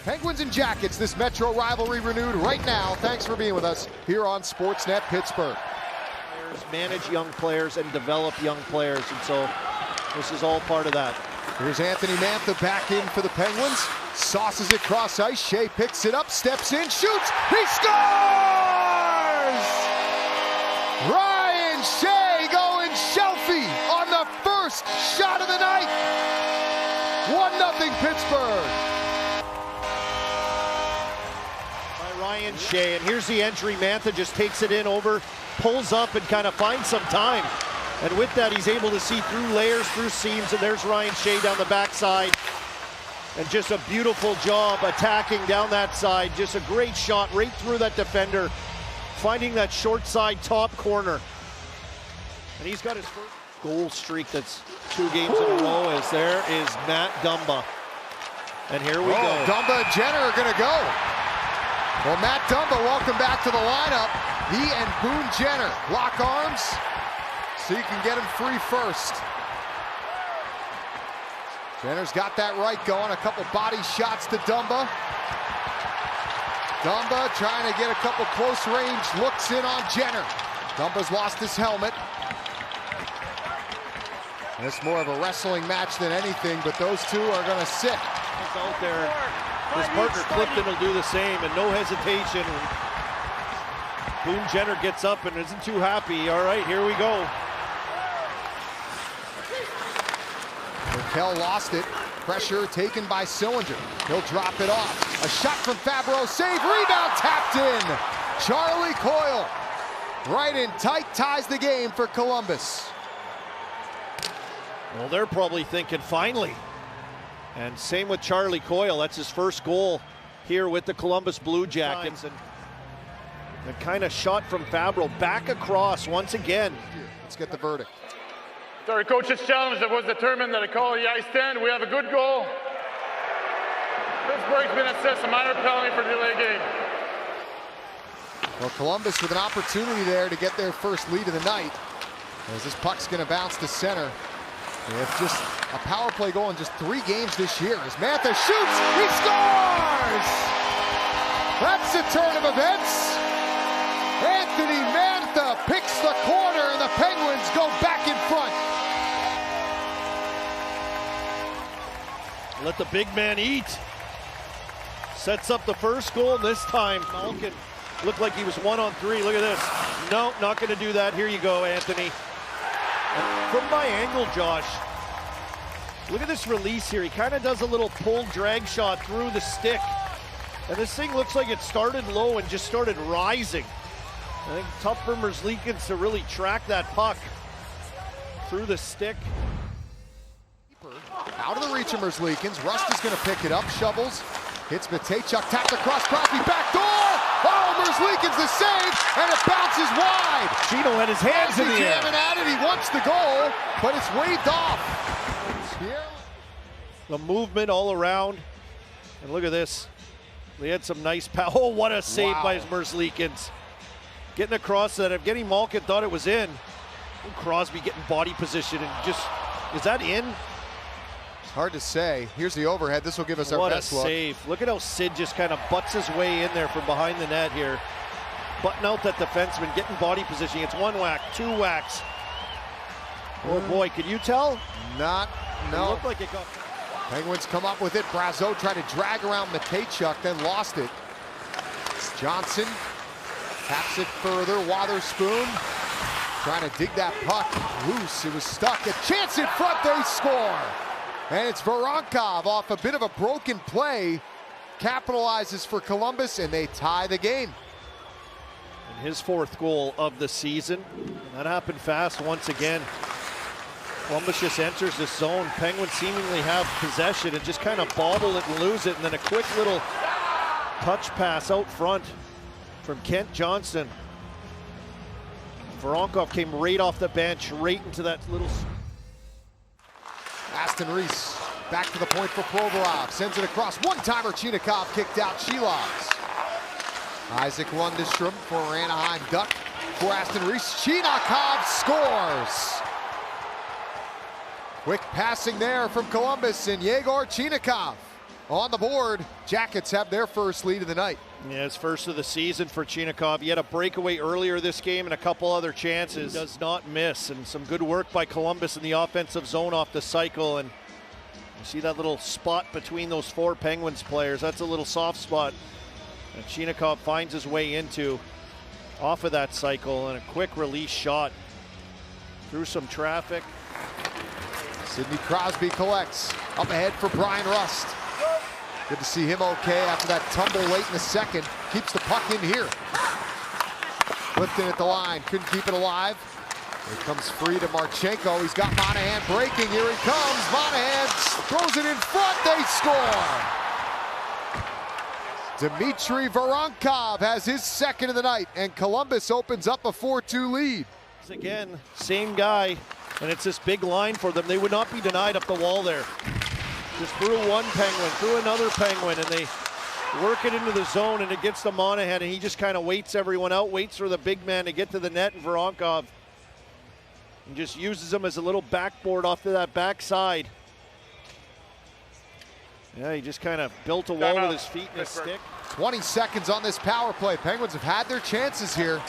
Penguins and Jackets, this Metro rivalry renewed right now. Thanks for being with us here on SPORTSNET Pittsburgh. Manage young players and develop young players, and so this is all part of that. Here's Anthony Mantha back in for the Penguins. Sauces it cross ice. Shea picks it up, steps in, shoots. He scores! Ryan Shea going Shelfie on the first shot of the night. 1-0 Pittsburgh. Ryan Shea, and here's the entry. Mantha just takes it in over, pulls up and kind of finds some time. And with that, he's able to see through layers, through seams, and there's Ryan Shea down the backside. And just a beautiful job attacking down that side. Just a great shot right through that defender, finding that short side top corner. And he's got his first goal streak that's 2 games in a row, as there is Matt Dumba. And here we go. Dumba and Jenner are gonna go. Well, Matt Dumba, welcome back to the lineup. He and Boone Jenner lock arms so you can get him free first. Jenner's got that right going. A couple body shots to Dumba. Dumba trying to get a couple close range looks in on Jenner. Dumba's lost his helmet. And it's more of a wrestling match than anything, but those two are going to sit. He's out there. His partner Clifton will do the same, and no hesitation. Boone Jenner gets up and isn't too happy. All right, here we go. Raquel lost it. Pressure taken by Sillinger. He'll drop it off. A shot from Fabro. Save, rebound, tapped in. Charlie Coyle. Right in tight, ties the game for Columbus. Well, they're probably thinking, finally. And same with Charlie Coyle. That's his first goal here with the Columbus Blue Jackets. And the kind of shot from Fabro back across once again. Let's get the verdict. Sorry, coach's challenge that was determined that a call the ice stand. We have a good goal. Pittsburgh's been assessed a minor penalty for delay game. Well, Columbus with an opportunity there to get their first lead of the night. As this puck's going to bounce to center. If just a power play goal in just 3 games this year. As Mantha shoots, he scores! That's the turn of events. Anthony Mantha picks the corner and the Penguins go back in front. Let the big man eat. Sets up the first goal, and this time Malkin looked like he was 1-on-3. Look at this. No, not going to do that. Here you go, Anthony. And from my angle, Josh, look at this release here. He kind of does a little pull drag shot through the stick. And this thing looks like it started low and just started rising. I think tough for Merzlikins to really track that puck through the stick. Out of the reach of Merzlikins. Rust is going to pick it up. Shovels. Hits Matejchuk. Tapped across Crosby. Back door. Oh, Merzlikins the save. And it bounces wide. Gino had his hands in the air. Jamming at it. He wants the goal, but it's waved off. The movement all around. And look at this. They had some nice power. Oh, what a save by Merzlikins. Getting across that. If Evgeny Malkin thought it was in. Crosby getting body position and just, is that in? It's hard to say. Here's the overhead. This will give us our best look. What a save. Look at how Sid just kind of butts his way in there from behind the net here. Butting out that defenseman, getting body position. It's 1 whack, 2 whacks. Oh boy, can you tell? No. It looked like it got... Penguins come up with it. Brazeau tried to drag around Matejchuk, then lost it. Johnson taps it further. Wotherspoon trying to dig that puck loose. It was stuck. A chance in front. They score. And it's Voronkov off a bit of a broken play. Capitalizes for Columbus, and they tie the game. And his 4th goal of the season. That happened fast once again. Columbus just enters the zone. Penguins seemingly have possession and just kind of bobble it and lose it. And then a quick little touch pass out front from Kent Johnson. Voronkov came right off the bench, right into that little... Aston Reese back to the point for Provorov. Sends it across. One-timer Chinakhov kicked out. Shilovs. Isaac Lundestrom for Anaheim Duck. For Aston Reese. Chinakhov scores. Quick passing there from Columbus and Yegor Chinakhov. on the board. Jackets have their first lead of the night. Yeah, it's first of the season for Chinakhov. He had a breakaway earlier this game and a couple other chances. Does not miss, and some good work by Columbus in the offensive zone off the cycle. And you see that little spot between those 4 Penguins players. That's a little soft spot that Chinakhov finds his way into off of that cycle, and a quick release shot through some traffic. Sidney Crosby collects. Up ahead for Brian Rust. Good to see him okay after that tumble late in the second. Keeps the puck in here. Lifting at the line, couldn't keep it alive. Here comes free to Marchenko. He's got Monahan breaking. Here he comes. Monahan throws it in front. They score. Dmitri Voronkov has his second of the night, and Columbus opens up a 4-2 lead. Again, same guy, and it's this big line for them. They would not be denied up the wall there. Just through one Penguin, through another Penguin, and they work it into the zone, and it gets to Monahan, and he just kind of waits everyone out, waits for the big man to get to the net, and Voronkov and just uses him as a little backboard off to that backside. Yeah, he just kind of built a wall with his feet and his stick. 20 seconds on this power play. Penguins have had their chances here.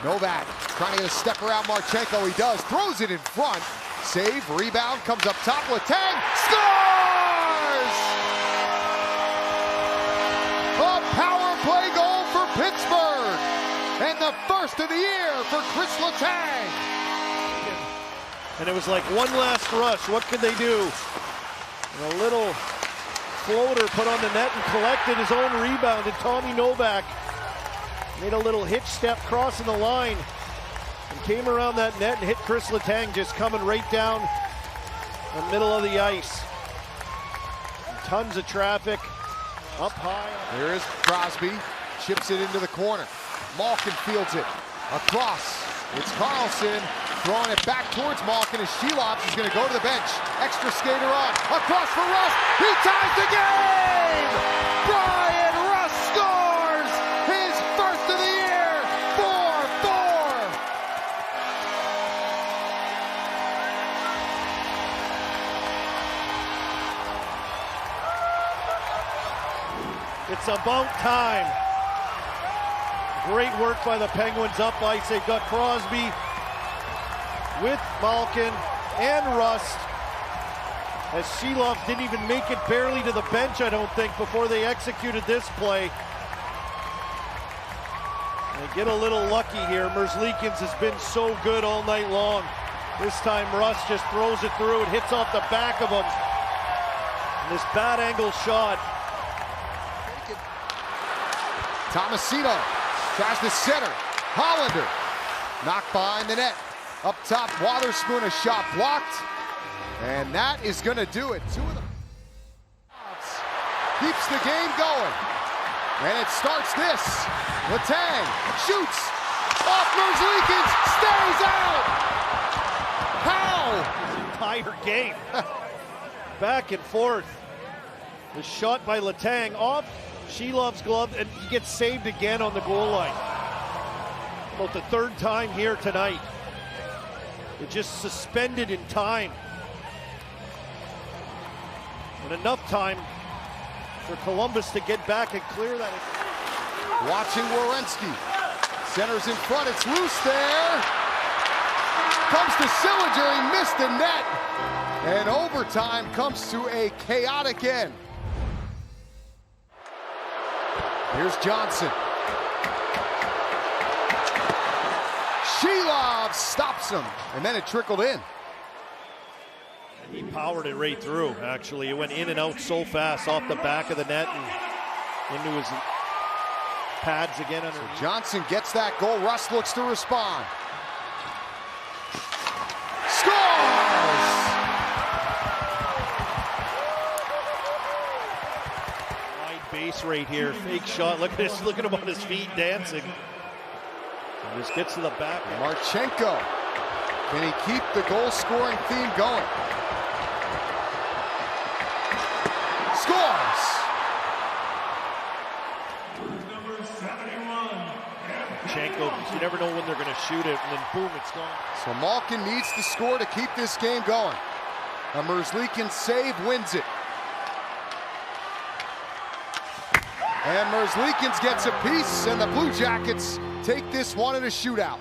Novak trying to get a step around Marchenko. He does. Throws it in front. Save. Rebound. Comes up top. Letang scores! A power play goal for Pittsburgh. And the first of the year for Chris Letang. And it was like one last rush. What could they do? And a little floater put on the net and collected his own rebound, and Tommy Novak made a little hitch step crossing the line and came around that net and hit Chris Letang, just coming right down the middle of the ice. And tons of traffic up high. There is Crosby, chips it into the corner. Malkin fields it across. It's Carlson throwing it back towards Malkin as Shelops is going to go to the bench. Extra skater on. Across for Rust. He ties the game! Brian Rust scores his first of the year. 4-4. It's about time. Great work by the Penguins up ice. They've got Crosby with Malkin and Rust, as Sheloff didn't even make it barely to the bench, I don't think, before they executed this play. They get a little lucky here. Merzlikins has been so good all night long. This time Rust just throws it through. It hits off the back of him. And this bad angle shot. Tomasino tries to center. Hollander knocked behind the net. Up top, Wotherspoon, a shot blocked. And that is going to do it. 2 of them keeps the game going. And it starts this. Letang shoots off Merzlikins, stays out. How? Entire game. Back and forth. The shot by Letang off Shelov's glove, and he gets saved again on the goal line. About the 3rd time here tonight. It just suspended in time. And enough time for Columbus to get back and clear that. Watching Werenski. Centers in front, it's loose there. Comes to Sillinger, he missed the net. And overtime comes to a chaotic end. Here's Johnson. Shelov stops him, and then it trickled in. He powered it right through, actually. It went in and out so fast off the back of the net and into his pads again. So Johnson gets that goal. Rust looks to respond. Scores! Wide base right here. Fake shot. Look at this. Look at him on his feet dancing. And just gets to the back. Marchenko. Can he keep the goal-scoring theme going? Scores! Marchenko, you never know when they're going to shoot it, and then boom, it's gone. So Malkin needs to score to keep this game going. A Merzlikins save wins it. And Merzlikins gets a piece, and the Blue Jackets take this one in a shootout.